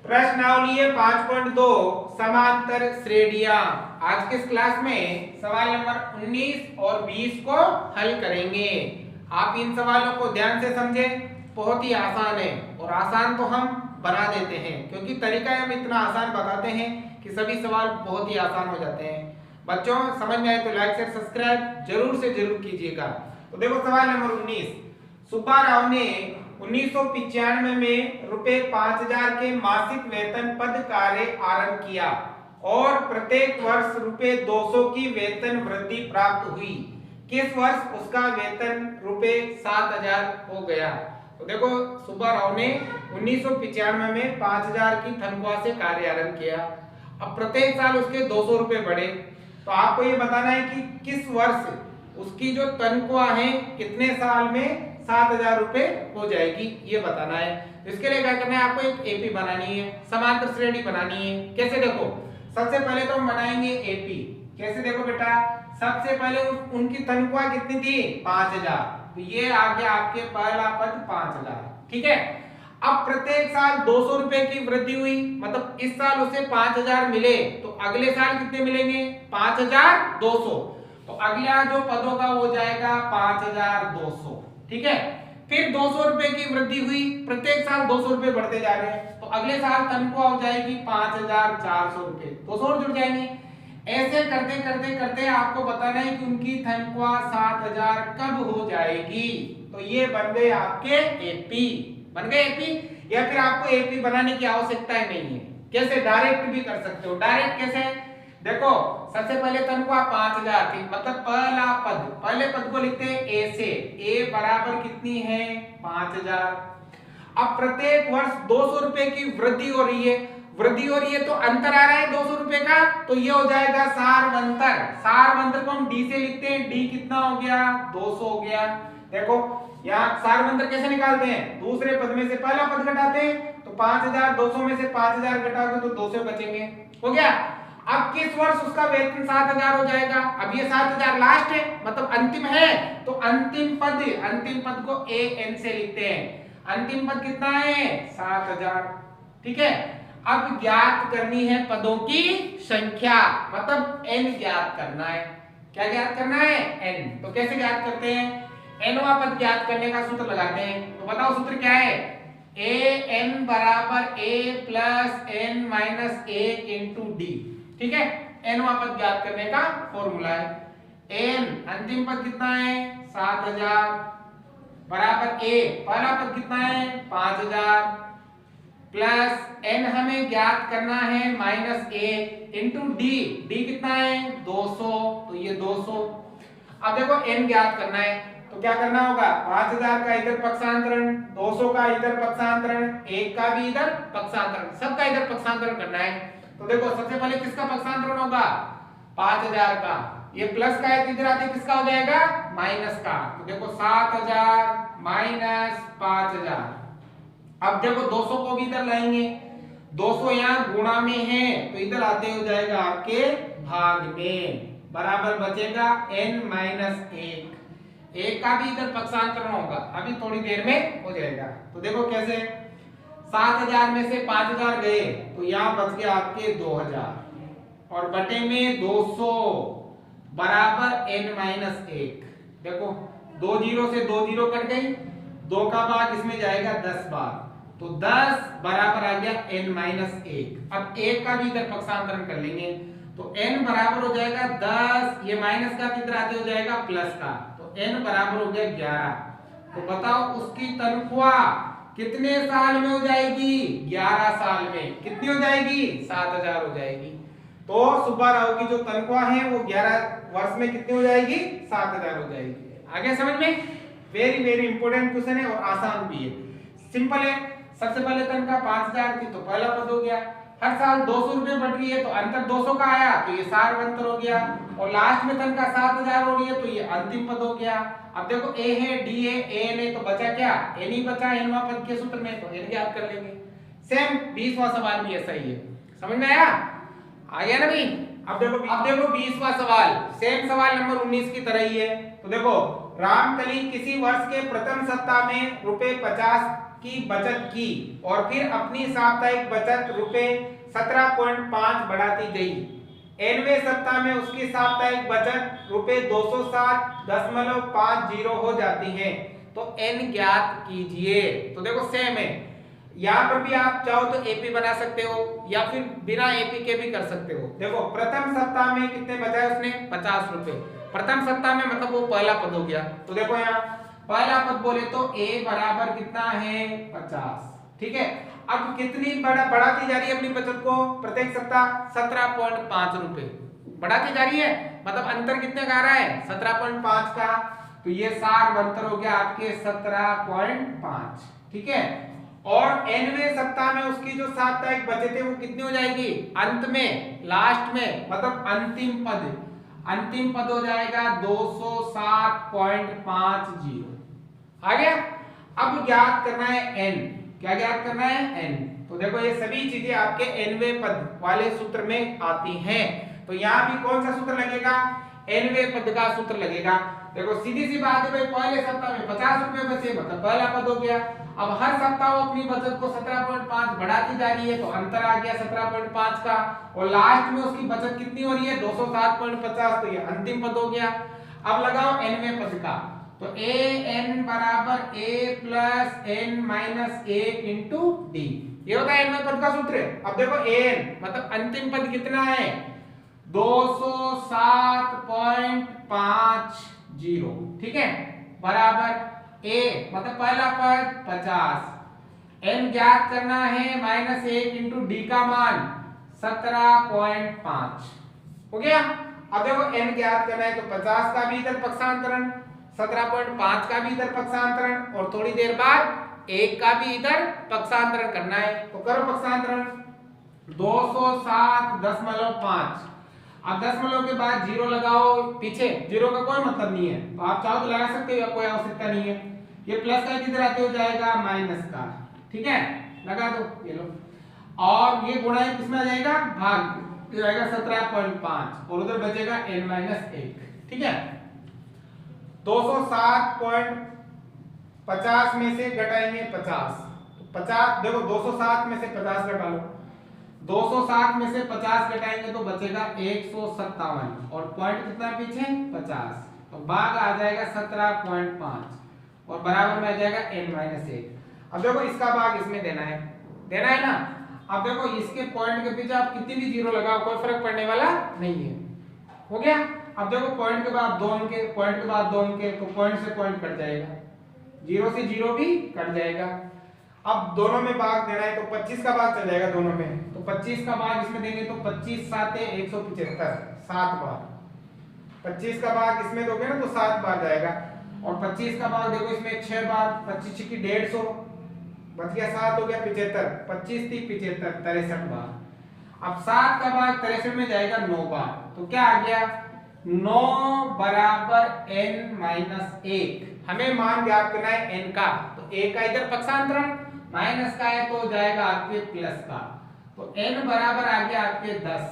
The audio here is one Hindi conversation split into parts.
प्रश्नावली 5.2 समांतर श्रेणियां। आज के इस क्लास में सवाल नंबर 19 और 20 को हल करेंगे। आप इन सवालों को ध्यान से समझें, बहुत ही आसान है और आसान तो हम बना देते हैं क्योंकि तरीका हम इतना आसान बताते हैं कि सभी सवाल बहुत ही आसान हो जाते हैं। बच्चों समझ में आए तो लाइक शेयर सब्सक्राइब जरूर से जरूर कीजिएगा। तो देखो सवाल नंबर 19, सुब्बा राव ने 1995 में रुपए 5000 के मासिक वेतन पद कार्य आरंभ किया और प्रत्येक वर्ष रुपए 200 की वेतन वृद्धि प्राप्त हुई। किस वर्ष उसका वेतन रुपए 7000 हो गया? तो देखो सुब्बा राव ने 1995 में 5000 की तनख्वाह से कार्य आरंभ किया। अब प्रत्येक साल उसके 200 रुपए बढ़े, तो आपको ये बताना है कि किस वर्ष उसकी जो तनख्वाह है कितने साल में 7000 रुपए हो जाएगी, ये बताना है। इसके लिए क्या करना है, आपको एक एपी बनानी है, समांतर श्रेणी बनानी है। कैसे? देखो सबसे पहले तो हम बनाएंगे एपी। कैसे? देखो बेटा, सबसे पहले उनकी तनख्वाह कितनी थी? 5000। तो ये आ गया आपके पहला पद 5000। ठीक है। अब प्रत्येक साल 200 रुपए की वृद्धि हुई, मतलब इस साल उसे 5000 मिले तो अगले साल कितने मिलेंगे? 5200। तो अगला जो पदों का हो जाएगा 5200। ठीक है। फिर 200 रुपए की वृद्धि हुई, प्रत्येक साल 200 रुपए बढ़ते जा रहे हैं, तो अगले साल तनख्वाह हो जाएगी 5400 रुपए, 200 और जुड़ जाएंगे। ऐसे करते करते करते आपको बताना है कि उनकी तनख्वाह 7000 कब हो जाएगी। तो ये बन गए आपके एपी, बन गए एपी। या फिर आपको एपी बनाने की आवश्यकता ही नहीं है। कैसे? डायरेक्ट भी कर सकते हो। डायरेक्ट कैसे? देखो सबसे पहले तनख्वाह 5000 थी, मतलब पहले पद को लिखते हैं ए से। ए बराबर कितनी है? 5000। अब प्रत्येक वर्ष 200 रुपए की वृद्धि हो रही है, वृद्धि हो रही है तो अंतर आ रहा है 200 रुपए का, तो ये हो जाएगा सारवंतर। सारवंतर को हम डी से लिखते हैं, डी कितना हो गया? 200 हो गया। देखो यहाँ सारवंतर कैसे निकालते हैं? दूसरे पद में से पहला पद घटाते हैं, तो 5200 में से 5000 घटाओगे तो 200 बचेंगे। हो गया। अब किस वर्ष उसका वेतन 7000 हो जाएगा? अब ये 7000 लास्ट है, मतलब अंतिम है, तो अंतिम पद को ए एन से लिखते हैं। अंतिम पद कितना है? 7000। ठीक है। अब ज्ञात करनी है पदों की संख्या, मतलब एन ज्ञात करना है। क्या ज्ञात करना है? एन। तो कैसे ज्ञात करते हैं? एनवा पद ज्ञात करने का सूत्र लगाते हैं। तो बताओ सूत्र क्या है? ए एन बराबर a plus n minus 1 into d. ठीक है। एनवा पद ज्ञात करने का फॉर्मूला है। एन अंतिम पद कितना है? 7000 बराबर ए पहला पद कितना है? 5000 प्लस एन हमें ज्ञात करना है माइनस 1 इंटू डी। डी कितना है? 200। तो ये 200। अब देखो एन ज्ञात करना है तो क्या करना होगा? 5000 का इधर पक्षांतरण, 200 का इधर पक्षांतरण, 1 का भी इधर पक्षांतरण, सबका इधर पक्षांतरण करना है। तो देखो सबसे पहले किसका पक्षांतरण होगा? 5000 का। ये प्लस का है, इधर आते किसका हो जाएगा? माइनस का। तो देखो 7000 माइनस 5000। अब देखो 200 को भी इधर लाएंगे, 200 यहाँ गुणा में है तो इधर आते हो जाएगा आपके भाग में, बराबर बचेगा n माइनस 1। एक का भी इधर पक्षांतरण होगा, अभी थोड़ी देर में हो जाएगा। तो देखो कैसे? 7000 में से 5000 गए तो यहाँ बच गया आपके 2000 और बटे में 200 बराबर n माइनस 1। देखो 2 जीरो से 2 जीरो कट गई, 2 का भाग इसमें जाएगा 10 बार, तो 10 बराबर आ गया n माइनस 1। अब 1 का भी इधर पक्षांतरण कर लेंगे तो n बराबर हो जाएगा 10, ये माइनस का इधर आते हो जाएगा प्लस का, तो n बराबर हो गया 11। तो बताओ उसकी तनख्वाह कितने साल में हो जाएगी? 11 साल में। कितनी हो जाएगी? 7000 हो जाएगी। तो सुब्बा राव की जो तनख्वाह है वो 11 वर्ष में कितनी हो जाएगी? 7000 हो जाएगी। आगे समझ में? वेरी वेरी इंपॉर्टेंट क्वेश्चन है और आसान भी है, सिंपल है। सबसे पहले तनख्वाह 5000 थी तो पहला पद हो गया, हर साल 200 रुपए बढ़ रही है तो अंतर 200 का आया तो ये सारवंतर हो गया, और लास्ट में तनख्वाह 7000 हो रही है तो ये अंतिम पद हो गया। अब देखो ए है, डी है, ए एन है, तो बचा क्या? एन ही बचा एनवा पद के सूत्र में, तो एन ज्ञात कर लेंगे। सेम 20वां सवाल भी ऐसा ही है। समझ में आया? आ गया ना भाई? अब देखो 20वां सवाल सेम सवाल नंबर 19 की तरह ही है। तो देखो रामकली किसी वर्ष के प्रथम सप्ताह में रुपए 50 की बचत की और फिर अपनी साप्ताहिक बचत रुपए 17.5 बढ़ाती गई। nवें सप्ताह में उसकी साप्ताहिक बचत रुपए 207.50 हो जाती है। तो n ज्ञात कीजिए। तो देखो सेम है, यहाँ पर भी आप चाहो तो एपी बना सकते हो या फिर बिना एपी के भी कर सकते हो। देखो प्रथम सप्ताह में कितने बचाए उसने 50 रुपए, प्रथम सप्ताह में मतलब वो पहला पद हो गया। तो देखो यहाँ पहला पद बोले तो a बराबर कितना है 50, ठीक है। अब कितनी बढ़ाती जा रही है अपनी बचत को प्रत्येक सप्ताह 17.5 रुपए बढ़ाती जा रही है, मतलब अंतर कितने का आ रहा है 17.5 का। तो ये सार अंतर हो गया आपके 17.5, ठीक है। और nवें सप्ताह में उसकी जो साप्ताहिक बचत है वो कितनी हो जाएगी अंत में, लास्ट में, मतलब अंतिम पद हो जाएगा 207.50 आ गया। अब ज्ञात करना है n, क्या ज्ञात करना है n। तो देखो ये सभी चीजें आपके nवें पद वाले सूत्र में आती हैं। तो यहाँ भी कौन सा सूत्र लगेगा, nवें पद का सूत्र लगेगा। देखो सीधी सी बात है भाई, पहले सप्ताह में 50 रुपए बचे मतलब पहला पद हो गया। अब हर सप्ताह वो अपनी बचत को 17.5 बढ़ाती जा रही है, तो अंतर आ गया 17.5 का, और लास्ट में उसकी बचत कितनी हो रही है 207.50, तो ये अंतिम पद हो गया। अब लगाओ nवें पद का, तो an बराबर a plus n minus 1 into D, ये होता है nवें पद का सूत्र। अब देखो an मतलब अंतिम पद कितना है 207.50, ठीक है, बराबर a मतलब पहला पद 50, n ज्ञात करना है माइनस 1 इंटू डी का मान 17.5 हो गया। अब देखो n ज्ञात करना है तो 50 का भी इधर पक्षांतरण, 17.5 का भी इधर पक्षांतरण, और थोड़ी देर बाद 1 का भी इधर पक्षांतरण करना है। तो करो पक्षांतरण 207.5, अब दशमलव के बाद जीरो लगाओ, पीछे जीरो का कोई मतलब नहीं है, तो आप चाहो तो लगा सकते हो या कोई आवश्यकता नहीं है। ये प्लस का किधर आते हो जाएगा माइनस का, ठीक है, लगा दो, ये लो। और ये गुणा किसमें आ जाएगा भाग, ये आएगा 17.5 और उधर बचेगा n माइनस 1, ठीक है। 207.50 में से घटाएंगे 50, तो 50 देखो 207 में से 50 घटा लो, 207 में से 50 घटाएंगे तो बचेगा 157, और पॉइंट कितना पीछे 50, तो भाग आ जाएगा 17.5 और बराबर में आ जाएगा n माइनस 1। अब देखो इसका भाग इसमें देना है ना। अब देखो इसके पॉइंट के पीछे आप कितनी भी जीरो लगाओ कोई फर्क पड़ने वाला नहीं है, हो गया। अब देखो पॉइंट के बाद 2 अंक, पॉइंट के बाद 2 अंक, तो पॉइंट से पॉइंट कट जाएगा, जीरो से जीरो भी कट जाएगा। अब दोनों में भाग देना है तो 25 का भाग चल जाएगा दोनों में, तो 25 का भाग इसमें देंगे तो 25 7 175, 7 बार 25 का भाग इसमें दोगे ना तो 7 बार जाएगा, और 25 का भाग देखो इसमें 6 बार, 25 की 150 बच गया, 7 हो गया 75, 25 थी 75, 63 बार। अब 7 का भाग 63 में जाएगा 9 बार, तो क्या आ गया 9 बराबर n माइनस 1। हमें मान ज्ञात करना है n का, तो a का इधर पक्षांतरण, माइनस का है तो जाएगा आपके प्लस का, तो n बराबर आ गया आपके 10,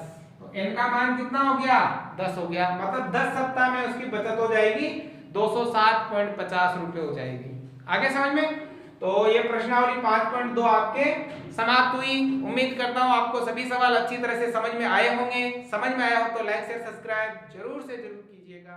तो n का मान कितना हो गया 10 हो गया, मतलब 10 सप्ताह में उसकी बचत हो जाएगी 207.50 रुपए हो जाएगी। आगे समझ में। तो ये प्रश्नावली 5.2 आपके समाप्त हुई। उम्मीद करता हूँ आपको सभी सवाल अच्छी तरह से समझ में आए होंगे। समझ में आया हो तो लाइक शेयर सब्सक्राइब जरूर से जरूर कीजिएगा।